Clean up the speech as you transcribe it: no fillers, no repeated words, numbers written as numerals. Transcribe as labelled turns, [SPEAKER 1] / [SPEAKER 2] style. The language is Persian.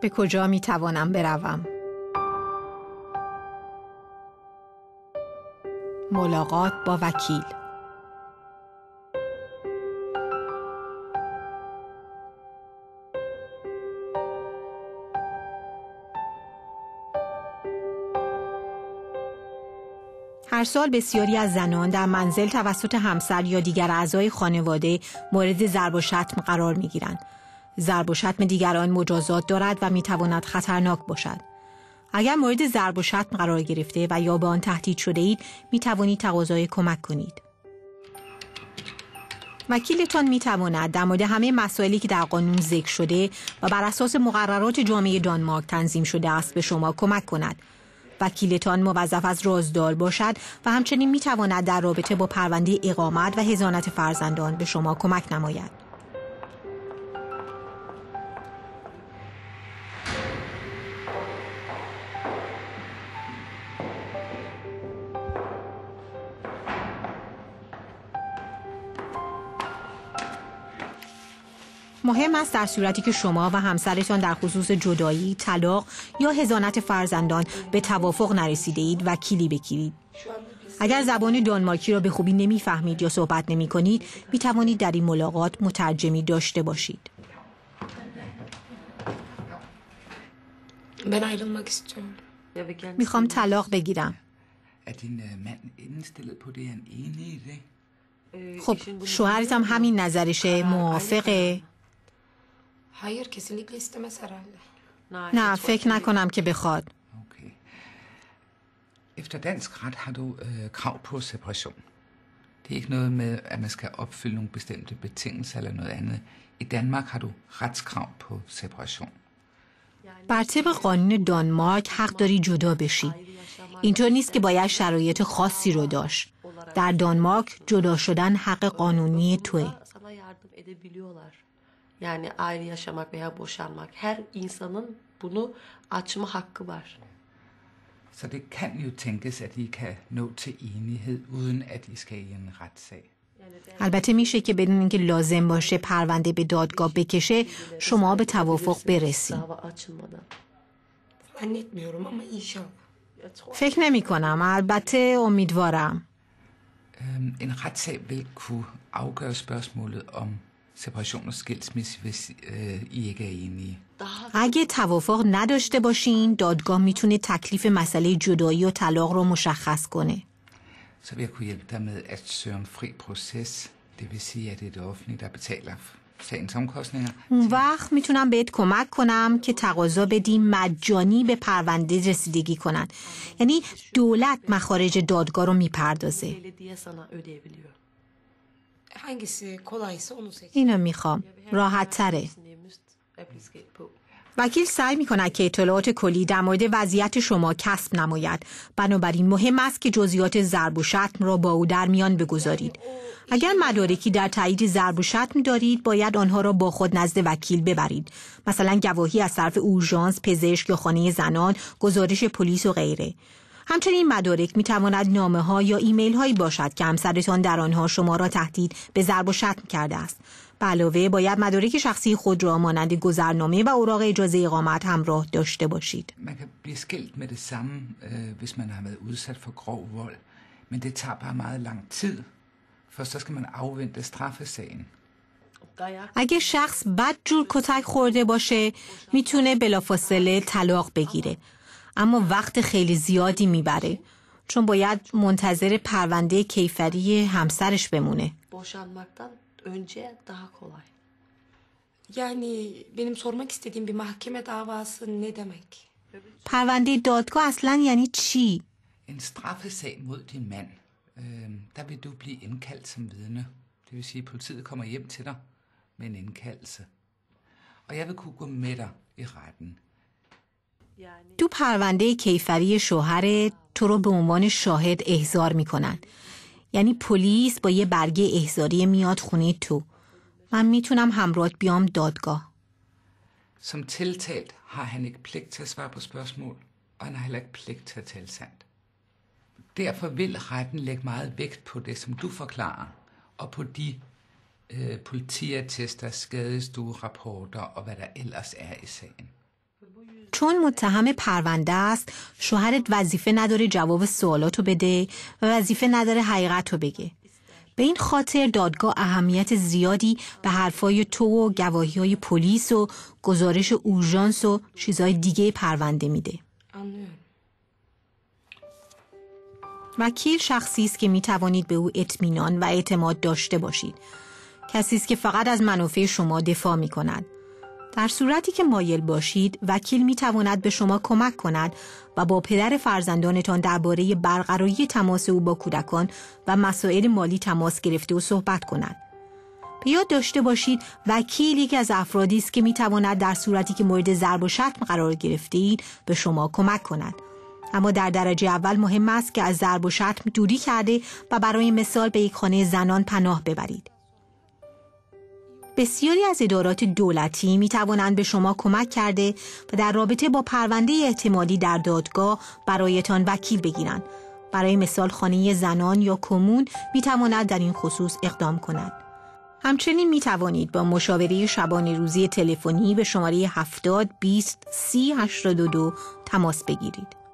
[SPEAKER 1] به کجا می توانم بروم؟ ملاقات با وکیل. هر سال بسیاری از زنان در منزل توسط همسر یا دیگر اعضای خانواده مورد ضرب و شتم قرار می‌گیرند. ضرب و شتم دیگران مجازات دارد و می‌تواند خطرناک باشد. اگر مورد ضرب و شتم قرار گرفته و یا به آن تهدید شده اید، می‌توانید تقاضای کمک کنید. وکیلتان می‌تواند در مورد همه مسائلی که در قانون ذکر شده و بر اساس مقررات جامعه دانمارک تنظیم شده است به شما کمک کند. وکیلتان موظف از رازدار باشد و همچنین می‌تواند در رابطه با پرونده اقامت و حضانت فرزندان به شما کمک نماید. مهم است در صورتی که شما و همسرتان در خصوص جدایی، طلاق یا حضانت فرزندان به توافق نرسیده اید وکیلی بگیرید. اگر زبان دانمارکی را به خوبی نمی‌فهمید یا صحبت نمی‌کنید، می‌توانید در این ملاقات مترجمی داشته باشید. می‌خوام طلاق بگیرم. خب شوهرت هم همین نظرشه؟ موافقه؟
[SPEAKER 2] Hayır, kesinlikle istemez herhalde.
[SPEAKER 1] نه فکر نکنم که بخواد.
[SPEAKER 3] Okay. Efter dansk ret har du krav på separation. Det er ikke noget med, at man skal opfylde nogle bestemte betingelser eller noget andet. I Danmark har du retskrav på separation.
[SPEAKER 1] بر طبق قانون دانمارک حق داری جدا بشی. اینطور نیست که باید شرایط خاصی رو داشت. در دانمارک جدا شدن حق قانونی توئه.
[SPEAKER 4] Yani ayrı yaşamak veya boşanmak. Her insanın bunu açma hakkı var.
[SPEAKER 3] Så det kan jo tænkes, at I kan nå til enighed, uden at I skal i en retssag.
[SPEAKER 1] البته میشه که بدون اینکه لازم باشه پرونده به دادگاه بکشه شما به توافق برسید.
[SPEAKER 2] Zannetmiyorum ama inşallah.
[SPEAKER 1] فکر نمی کنم، البته امیدوارم.
[SPEAKER 3] En retssag vil kunne afgøre spørgsmålet om separation og skilsmisse, hvis I ikke er enige.
[SPEAKER 1] اگه توافق نداشته باشین دادگاه میتونه تکلیف مسئله جدایی و طلاق رو مشخص کنه.
[SPEAKER 3] Så vil jeg kunne hjælpe dig med at søge om fri proces. Det vil sige, at det er det offentlige, der betaler sagens omkostninger.
[SPEAKER 1] اون وقت میتونم بهت کمک کنم که تقاضا بدی مجانی به پرونده رسیدگی کنن. یعنی دولت مخارج دادگاه رو میپردازه.
[SPEAKER 2] Hangisi kolaysa onu seç.
[SPEAKER 1] اینو میخوام. راحت تره. وکیل سعی می‌کند که اطلاعات کلی در مورد وضعیت شما کسب نماید. بنابراین مهم است که جزئیات ضرب و شتم را با او در میان بگذارید. اگر مدارکی در تایید ضرب و شتم دارید، باید آنها را با خود نزد وکیل ببرید. مثلا گواهی از طرف اورژانس، پزشک یا خانه زنان، گزارش پلیس و غیره. همچنین مدارک می‌تواند نامه‌ها یا ایمیل‌هایی باشد که همسرتان در آنها شما را تهدید به ضرب و شتم کرده است. به علاوه باید مدارک شخصی خود را مانند گذرنامه و اوراق اجازه اقامت همراه داشته باشید.
[SPEAKER 3] Man kan blive skilt med det samme, hvis man har været udsat for grov vold, men det tager bare meget lang tid. Først så skal man afvente straffesagen.
[SPEAKER 1] اگه شخص بدجور کتک خورده باشه میتونه بلافاصله طلاق بگیره، اما وقت خیلی زیادی میبره چون باید منتظر پرونده کیفری همسرش بمونه.
[SPEAKER 4] Boşanmaktan önce daha kolay.
[SPEAKER 2] Yani benim sormak istediğim bir mahkeme davası ne demek?
[SPEAKER 1] پرونده دادگاه اصلا یعنی چی؟
[SPEAKER 3] En straffesag mod din mand, der vil du blive indkaldt som vidne. Det vil sige, at politiet kommer hjem til dig med en indkaldelse. Og jeg vil kunne gå med dig i retten.
[SPEAKER 1] تو پرونده کیفری شوهر تو رو به عنوان شاهد احضار میکنن. یعنی پلیس با یه برگه احضاری میاد خونه تو. من میتونم همراهت بیام دادگاه.
[SPEAKER 3] Som tiltalt har han ikke pligt til at svare på spørgsmål, og han har heller ikke pligt til at tale sandt. Derfor vil retten lægge meget vægt på det, som du forklarer, og på de politiattester, skadestuerapporter og hvad der ellers er i sagen.
[SPEAKER 1] چون متهم پرونده است شوهرت وظیفه نداره جواب سوالاتو بده و وظیفه نداره حقیقتو بگه. به این خاطر دادگاه اهمیت زیادی به حرفای تو و گواهی‌های پلیس و گزارش اورژانس و چیزهای دیگه پرونده میده. وکیل شخصی است که میتوانید به او اطمینان و اعتماد داشته باشید. کسی است که فقط از منافع شما دفاع میکند. در صورتی که مایل باشید، وکیل میتواند به شما کمک کند و با پدر فرزندانتان درباره برقراری تماس او با کودکان و مسائل مالی تماس گرفته و صحبت کند. به یاد داشته باشید وکیل یکی از افرادی است که میتواند در صورتی که مورد ضرب و شتم قرار گرفتید به شما کمک کند. اما در درجه اول مهم است که از ضرب و شتم دوری کرده و برای مثال به یک خانه زنان پناه ببرید. بسیاری از ادارات دولتی می توانند به شما کمک کرده و در رابطه با پرونده احتمالی در دادگاه برایتان وکیل بگیرند. برای مثال خانه زنان یا کمون می تواند در این خصوص اقدام کند. همچنین می توانید با مشاوره شبانه روزی تلفنی به شماره 70 20 30 82 تماس بگیرید.